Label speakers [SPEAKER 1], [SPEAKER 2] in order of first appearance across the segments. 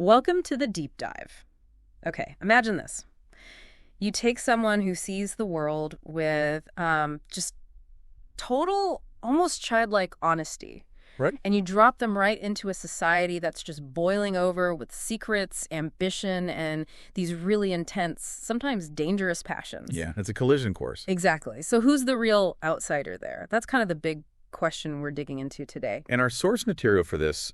[SPEAKER 1] Welcome to the deep dive. Okay, imagine this. You take someone who sees the world with just total, almost childlike honesty.
[SPEAKER 2] Right.
[SPEAKER 1] And you drop them right into a society that's just boiling over with secrets, ambition, and these really intense, sometimes dangerous passions.
[SPEAKER 2] Yeah, it's a collision course.
[SPEAKER 1] Exactly. So who's the real outsider there? That's kind of the big question we're digging into today.
[SPEAKER 2] And our source material for this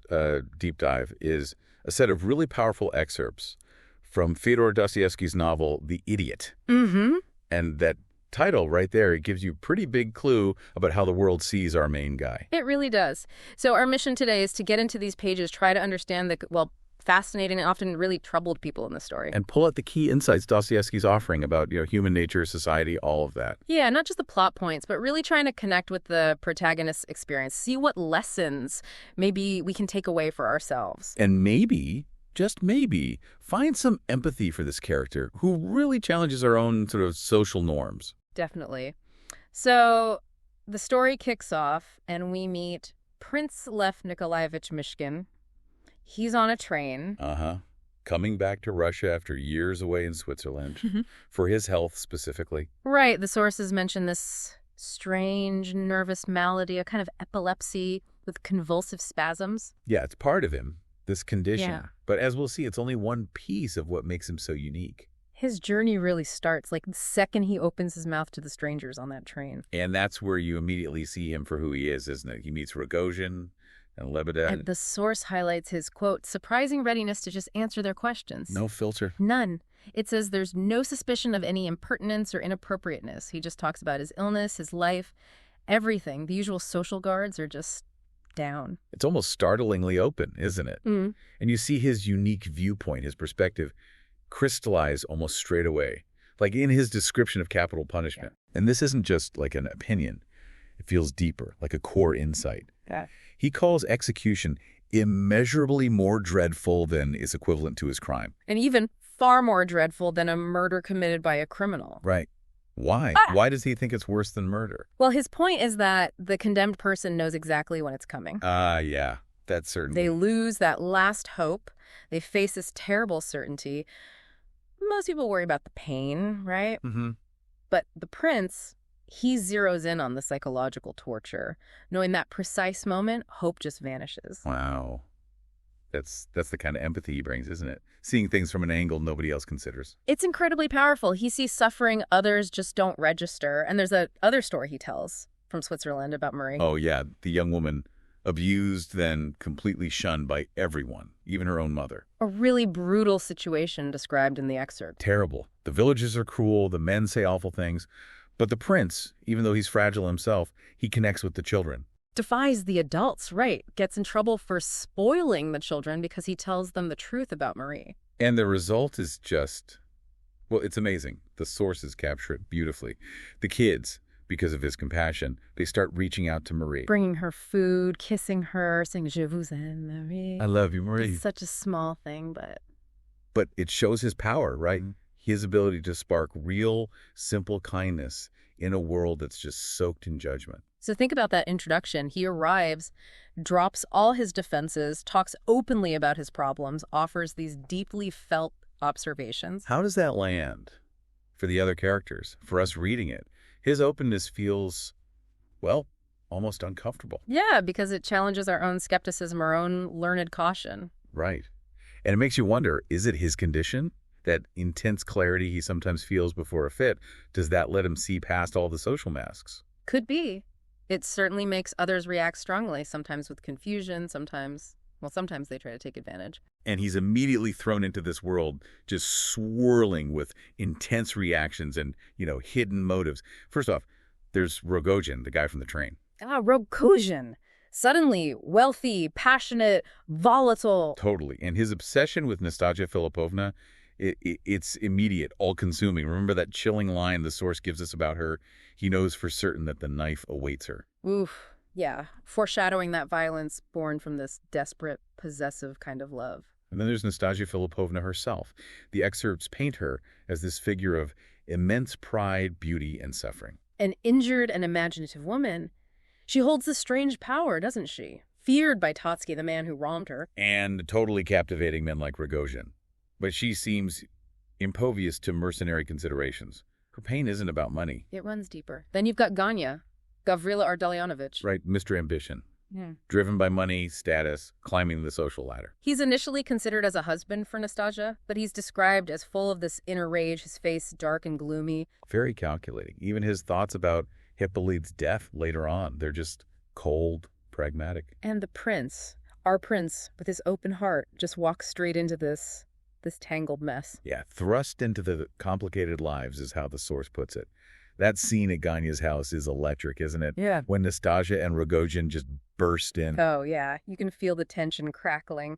[SPEAKER 2] deep dive is a set of really powerful excerpts from Fyodor Dostoevsky's novel, The Idiot.
[SPEAKER 1] Mm-hmm.
[SPEAKER 2] And that title right there, it gives you a pretty big clue about how the world sees our main guy.
[SPEAKER 1] It really does. So our mission today is to get into these pages, try to understand the, fascinating and often really troubled people in the story.
[SPEAKER 2] And pull out the key insights Dostoevsky's offering about, human nature, society, all of that.
[SPEAKER 1] Yeah, not just the plot points, but really trying to connect with the protagonist's experience, see what lessons maybe we can take away for ourselves.
[SPEAKER 2] And maybe, just maybe, find some empathy for this character who really challenges our own sort of social norms.
[SPEAKER 1] Definitely. So the story kicks off and we meet Prince Nikolaevich Muishkin. He's on a train.
[SPEAKER 2] Coming back to Russia after years away in Switzerland, for his health specifically.
[SPEAKER 1] Right. The sources mention this strange nervous malady, a kind of epilepsy with convulsive spasms.
[SPEAKER 2] Yeah, it's part of him, this condition.
[SPEAKER 1] Yeah.
[SPEAKER 2] But as we'll see, it's only one piece of what makes him so unique.
[SPEAKER 1] His journey really starts like the second he opens his mouth to the strangers on that train.
[SPEAKER 2] And that's where you immediately see him for who he is, isn't it? He meets Rogojin and Lebedev.
[SPEAKER 1] And the source highlights his, quote, surprising readiness to just answer their questions.
[SPEAKER 2] No filter.
[SPEAKER 1] None. It says there's no suspicion of any impertinence or inappropriateness. He just talks about his illness, his life, everything. The usual social guards are just down.
[SPEAKER 2] It's almost startlingly open, isn't it?
[SPEAKER 1] Mm.
[SPEAKER 2] And you see his unique viewpoint, his perspective, crystallize almost straight away, like in his description of capital punishment. Yeah. And this isn't just like an opinion. It feels deeper, like a core insight.
[SPEAKER 1] Yeah.
[SPEAKER 2] He calls execution immeasurably more dreadful than is equivalent to his crime.
[SPEAKER 1] And even far more dreadful than a murder committed by a criminal.
[SPEAKER 2] Right. Why? Why does he think it's worse than murder?
[SPEAKER 1] Well, his point is that the condemned person knows exactly when it's coming.
[SPEAKER 2] Yeah, that's certain.
[SPEAKER 1] They lose that last hope. They face this terrible certainty. Most people worry about the pain, right?
[SPEAKER 2] Mm-hmm.
[SPEAKER 1] But the prince, he zeroes in on the psychological torture. Knowing that precise moment, hope just vanishes.
[SPEAKER 2] Wow. That's the kind of empathy he brings, isn't it? Seeing things from an angle nobody else considers.
[SPEAKER 1] It's incredibly powerful. He sees suffering others just don't register. And there's a other story he tells from Switzerland about Marie.
[SPEAKER 2] Oh, yeah. The young woman abused, then completely shunned by everyone, even her own mother.
[SPEAKER 1] A really brutal situation described in the excerpt.
[SPEAKER 2] Terrible. The villagers are cruel, the men say awful things. But the prince, even though he's fragile himself, he connects with the children.
[SPEAKER 1] Defies the adults, right. Gets in trouble for spoiling the children because he tells them the truth about Marie.
[SPEAKER 2] And the result is just, well, it's amazing. The sources capture it beautifully. The kids, because of his compassion, they start reaching out to Marie.
[SPEAKER 1] Bringing her food, kissing her, saying, Je vous aime, Marie.
[SPEAKER 2] I love you, Marie.
[SPEAKER 1] It's such a small thing, but...
[SPEAKER 2] But it shows his power, right?
[SPEAKER 1] Mm-hmm.
[SPEAKER 2] His ability to spark real, simple kindness in a world that's just soaked in judgment.
[SPEAKER 1] So think about that introduction. He arrives, drops all his defenses, talks openly about his problems, offers these deeply felt observations.
[SPEAKER 2] How does that land for the other characters, for us reading it? His openness feels, well, almost uncomfortable.
[SPEAKER 1] Yeah, because it challenges our own skepticism, our own learned caution.
[SPEAKER 2] Right. And it makes you wonder, is it his condition? That intense clarity he sometimes feels before a fit, does that let him see past all the social masks?
[SPEAKER 1] Could be. It certainly makes others react strongly, sometimes with confusion, sometimes they try to take advantage.
[SPEAKER 2] And he's immediately thrown into this world just swirling with intense reactions and, hidden motives. First off, there's Rogojin, the guy from the train.
[SPEAKER 1] Rogojin. Suddenly wealthy, passionate, volatile.
[SPEAKER 2] Totally. And his obsession with Nastasia Philipovna, it's immediate, all-consuming. Remember that chilling line the source gives us about her? He knows for certain that the knife awaits her.
[SPEAKER 1] Oof, yeah. Foreshadowing that violence born from this desperate, possessive kind of love.
[SPEAKER 2] And then there's Nastasia Philipovna herself. The excerpts paint her as this figure of immense pride, beauty, and suffering.
[SPEAKER 1] An injured and imaginative woman. She holds a strange power, doesn't she? feared by Totsky, the man who wronged her.
[SPEAKER 2] And totally captivating men like Rogojin. But she seems impervious to mercenary considerations. Her pain isn't about money.
[SPEAKER 1] It runs deeper. Then you've got Ganya, Gavrila Ardalyanovich.
[SPEAKER 2] Right, Mr. Ambition.
[SPEAKER 1] Yeah.
[SPEAKER 2] Driven by money, status, climbing the social ladder.
[SPEAKER 1] He's initially considered as a husband for Nastasia, but he's described as full of this inner rage, his face dark and gloomy.
[SPEAKER 2] Very calculating. Even his thoughts about Hippolyte's death later on, they're just cold, pragmatic.
[SPEAKER 1] And the prince, our prince, with his open heart, just walks straight into this tangled mess.
[SPEAKER 2] Yeah, thrust into the complicated lives is how the source puts it. That scene at Ganya's house is electric, isn't it?
[SPEAKER 1] Yeah.
[SPEAKER 2] When Nastasia and Rogojin just burst in.
[SPEAKER 1] Oh, yeah. You can feel the tension crackling.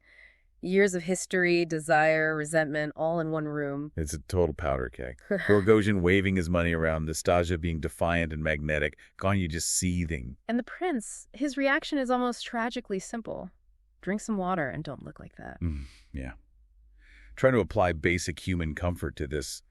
[SPEAKER 1] Years of history, desire, resentment, all in one room.
[SPEAKER 2] It's a total powder keg. Rogojin waving his money around, Nastasia being defiant and magnetic, Ganya just seething.
[SPEAKER 1] And the prince, his reaction is almost tragically simple. Drink some water and don't look like that.
[SPEAKER 2] Yeah. Trying to apply basic human comfort to this,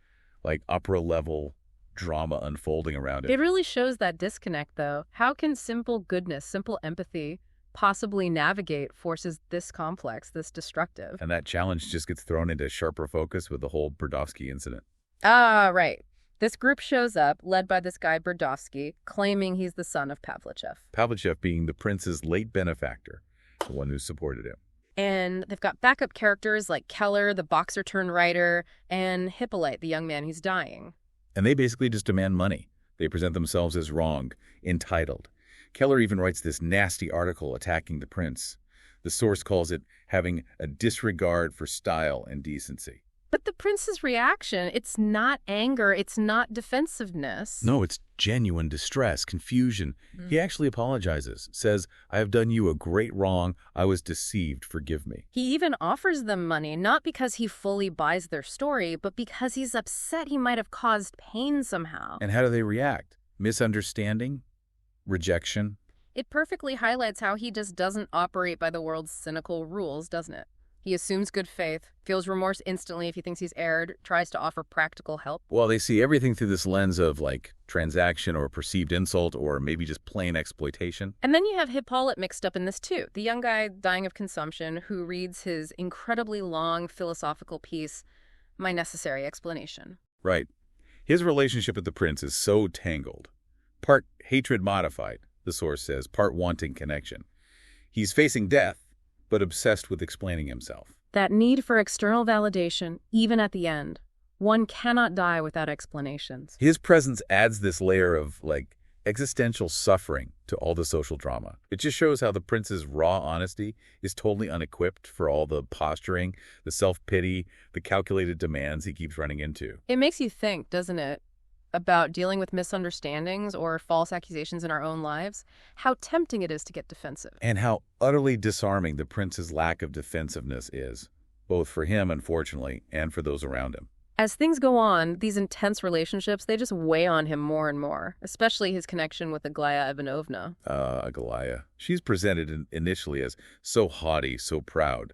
[SPEAKER 2] like, opera-level drama unfolding around it.
[SPEAKER 1] It really shows that disconnect, though. How can simple goodness, simple empathy, possibly navigate forces this complex, this destructive?
[SPEAKER 2] And that challenge just gets thrown into sharper focus with the whole Burdovsky incident.
[SPEAKER 1] Ah, right. This group shows up, led by this guy Burdovsky, claiming he's the son of Pavlichev.
[SPEAKER 2] Pavlichev being the prince's late benefactor, the one who supported him.
[SPEAKER 1] And they've got backup characters like Keller, the boxer-turned-writer, and Hippolyte, the young man who's dying.
[SPEAKER 2] And they basically just demand money. They present themselves as wrong, entitled. Keller even writes this nasty article attacking the prince. The source calls it having a disregard for style and decency.
[SPEAKER 1] But the prince's reaction, it's not anger, it's not defensiveness.
[SPEAKER 2] No, it's genuine distress, confusion. He actually apologizes, says, "I have done you a great wrong. I was deceived. Forgive me."
[SPEAKER 1] He even offers them money, not because he fully buys their story, but because he's upset he might have caused pain somehow.
[SPEAKER 2] And how do they react? Misunderstanding? Rejection?
[SPEAKER 1] It perfectly highlights how he just doesn't operate by the world's cynical rules, doesn't it? He assumes good faith, feels remorse instantly if he thinks he's erred, tries to offer practical help.
[SPEAKER 2] Well, they see everything through this lens of, like, transaction or perceived insult or maybe just plain exploitation.
[SPEAKER 1] And then you have Hippolyte mixed up in this too, the young guy dying of consumption who reads his incredibly long philosophical piece, My Necessary Explanation.
[SPEAKER 2] Right. His relationship with the prince is so tangled. Part hatred modified, the source says, part wanting connection. He's facing death, but obsessed with explaining himself.
[SPEAKER 1] That need for external validation, even at the end. One cannot die without explanations.
[SPEAKER 2] His presence adds this layer of, like, existential suffering to all the social drama. It just shows how the prince's raw honesty is totally unequipped for all the posturing, the self-pity, the calculated demands he keeps running into.
[SPEAKER 1] It makes you think, doesn't it, about dealing with misunderstandings or false accusations in our own lives, how tempting it is to get defensive.
[SPEAKER 2] And how utterly disarming the prince's lack of defensiveness is, both for him, unfortunately, and for those around him.
[SPEAKER 1] As things go on, these intense relationships, they just weigh on him more and more, especially his connection with Aglaya Ivanovna.
[SPEAKER 2] Aglaya. She's presented initially as so haughty, so proud.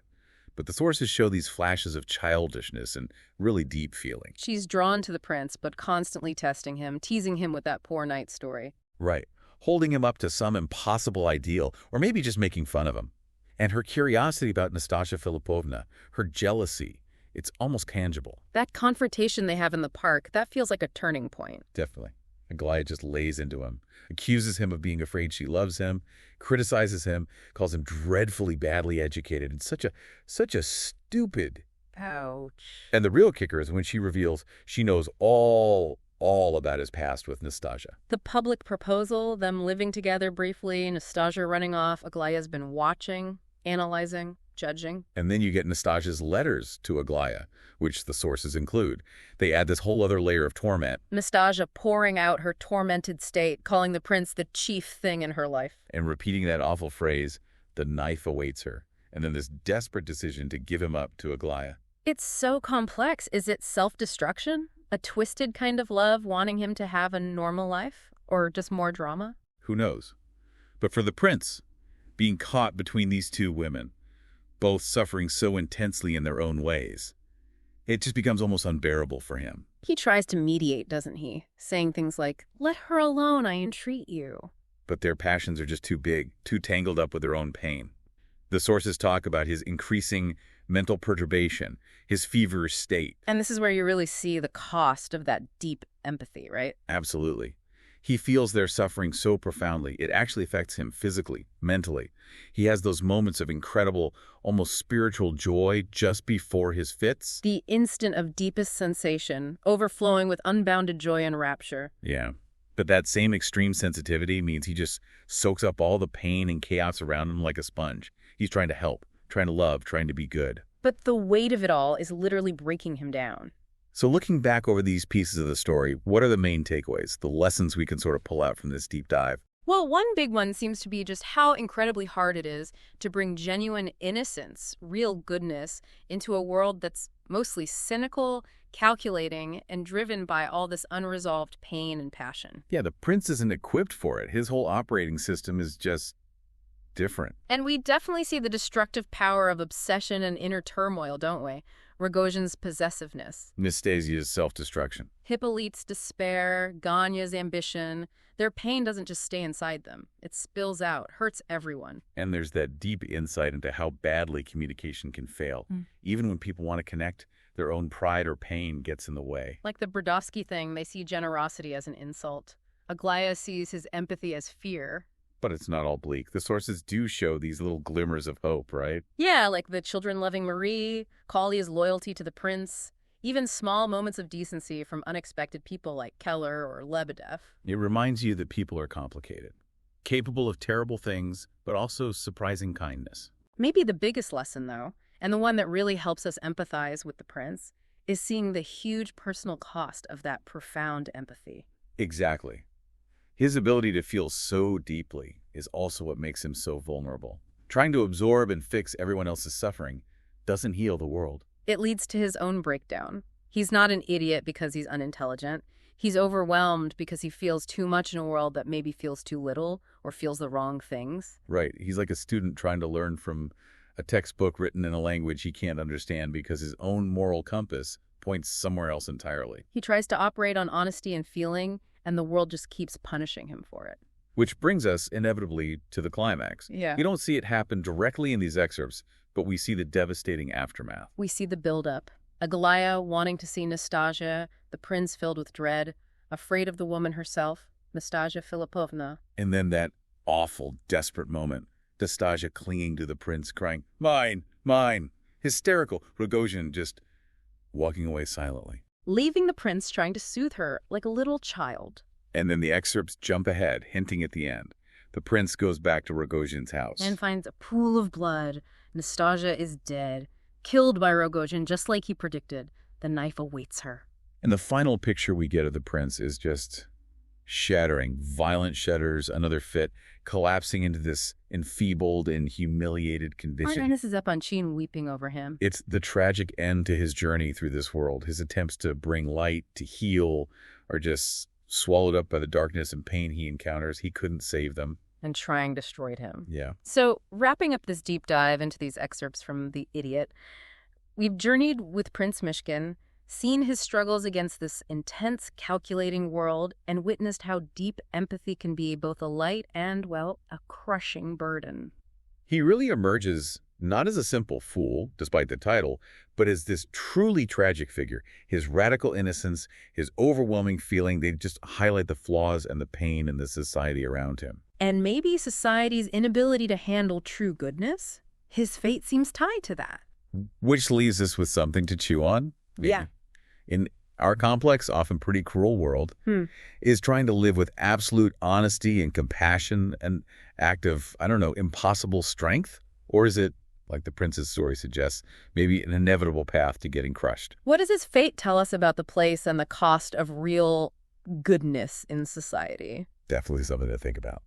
[SPEAKER 2] But the sources show these flashes of childishness and really deep feeling.
[SPEAKER 1] She's drawn to the prince, but constantly testing him, teasing him with that poor night story.
[SPEAKER 2] Right. Holding him up to some impossible ideal, or maybe just making fun of him. And her curiosity about Nastasia Philipovna, her jealousy, it's almost tangible.
[SPEAKER 1] That confrontation they have in the park, that feels like a turning point.
[SPEAKER 2] Definitely. Aglaya just lays into him, accuses him of being afraid she loves him, criticizes him, calls him dreadfully badly educated, and such a stupid.
[SPEAKER 1] Ouch.
[SPEAKER 2] And the real kicker is when she reveals she knows all about his past with Nastasia.
[SPEAKER 1] The public proposal, them living together briefly, Nastasia running off, Aglaya's been watching, analyzing, judging.
[SPEAKER 2] And then you get Nastasia's letters to Aglaya, which the sources include. They add this whole other layer of torment.
[SPEAKER 1] Nastasia pouring out her tormented state, calling the prince the chief thing in her life.
[SPEAKER 2] And repeating that awful phrase, the knife awaits her. And then this desperate decision to give him up to Aglaya.
[SPEAKER 1] It's so complex. Is it self-destruction? A twisted kind of love, wanting him to have a normal life? Or just more drama?
[SPEAKER 2] Who knows? But for the prince, being caught between these two women, both suffering so intensely in their own ways, it just becomes almost unbearable for him.
[SPEAKER 1] He tries to mediate, doesn't he? Saying things like, let her alone, I entreat you.
[SPEAKER 2] But their passions are just too big, too tangled up with their own pain. The sources talk about his increasing mental perturbation, his feverish state.
[SPEAKER 1] And this is where you really see the cost of that deep empathy, right?
[SPEAKER 2] Absolutely. He feels their suffering so profoundly, it actually affects him physically, mentally. He has those moments of incredible, almost spiritual joy just before his fits.
[SPEAKER 1] The instant of deepest sensation, overflowing with unbounded joy and rapture.
[SPEAKER 2] Yeah. But that same extreme sensitivity means he just soaks up all the pain and chaos around him like a sponge. He's trying to help, trying to love, trying to be good.
[SPEAKER 1] But the weight of it all is literally breaking him down.
[SPEAKER 2] So looking back over these pieces of the story, what are the main takeaways, the lessons we can sort of pull out from this deep dive?
[SPEAKER 1] Well, one big one seems to be just how incredibly hard it is to bring genuine innocence, real goodness, into a world that's mostly cynical, calculating, and driven by all this unresolved pain and passion.
[SPEAKER 2] Yeah, the prince isn't equipped for it. His whole operating system is just different.
[SPEAKER 1] And we definitely see the destructive power of obsession and inner turmoil, don't we? Rogojin's possessiveness,
[SPEAKER 2] Nastasia's self-destruction.
[SPEAKER 1] Hippolyte's despair, Ganya's ambition. Their pain doesn't just stay inside them. It spills out, hurts everyone.
[SPEAKER 2] And there's that deep insight into how badly communication can fail. Even when people want to connect, their own pride or pain gets in the way.
[SPEAKER 1] Like the Dostoevsky thing, they see generosity as an insult. Aglaya sees his empathy as fear.
[SPEAKER 2] But it's not all bleak. The sources do show these little glimmers of hope, right?
[SPEAKER 1] Yeah, like the children-loving Marie, Kalia's loyalty to the prince, even small moments of decency from unexpected people like Keller or Lebedev.
[SPEAKER 2] It reminds you that people are complicated, capable of terrible things, but also surprising kindness.
[SPEAKER 1] Maybe the biggest lesson, though, and the one that really helps us empathize with the prince, is seeing the huge personal cost of that profound empathy.
[SPEAKER 2] Exactly. His ability to feel so deeply is also what makes him so vulnerable. Trying to absorb and fix everyone else's suffering doesn't heal the world.
[SPEAKER 1] It leads to his own breakdown. He's not an idiot because he's unintelligent. He's overwhelmed because he feels too much in a world that maybe feels too little or feels the wrong things.
[SPEAKER 2] Right. He's like a student trying to learn from a textbook written in a language he can't understand because his own moral compass points somewhere else entirely.
[SPEAKER 1] He tries to operate on honesty and feeling, and the world just keeps punishing him for it.
[SPEAKER 2] Which brings us inevitably to the climax.
[SPEAKER 1] Yeah.
[SPEAKER 2] We don't see it happen directly in these excerpts, but we see the devastating aftermath.
[SPEAKER 1] We see the buildup. Aglaya wanting to see Nastasia, the prince filled with dread, afraid of the woman herself, Nastasia Philipovna.
[SPEAKER 2] And then that awful, desperate moment. Nastasia clinging to the prince, crying, "Mine, mine!" Hysterical. Rogojin just walking away silently.
[SPEAKER 1] Leaving the prince trying to soothe her like a little child.
[SPEAKER 2] And then the excerpts jump ahead, hinting at the end. The prince goes back to Rogojin's house.
[SPEAKER 1] And finds a pool of blood. Nastasia is dead, killed by Rogojin just like he predicted. The knife awaits her.
[SPEAKER 2] And the final picture we get of the prince is just shattering, violent shudders, another fit, collapsing into this enfeebled and humiliated condition.
[SPEAKER 1] And this is Epanchin weeping over him.
[SPEAKER 2] It's the tragic end to his journey through this world. His attempts to bring light, to heal, are just swallowed up by the darkness and pain he encounters. He couldn't save them.
[SPEAKER 1] And trying destroyed him.
[SPEAKER 2] Yeah.
[SPEAKER 1] So, wrapping up this deep dive into these excerpts from The Idiot, we've journeyed with Prince Muishkin, seen his struggles against this intense, calculating world, and witnessed how deep empathy can be both a light and, well, a crushing burden.
[SPEAKER 2] He really emerges not as a simple fool, despite the title, but as this truly tragic figure. His radical innocence, his overwhelming feeling, they just highlight the flaws and the pain in the society around him.
[SPEAKER 1] And maybe society's inability to handle true goodness? His fate seems tied to that.
[SPEAKER 2] Which leaves us with something to chew on.
[SPEAKER 1] Yeah.
[SPEAKER 2] In our complex, often pretty cruel world, is trying to live with absolute honesty and compassion an act of, I don't know, impossible strength? Or is it, like the prince's story suggests, maybe an inevitable path to getting crushed?
[SPEAKER 1] What does his fate tell us about the place and the cost of real goodness in society?
[SPEAKER 2] Definitely something to think about.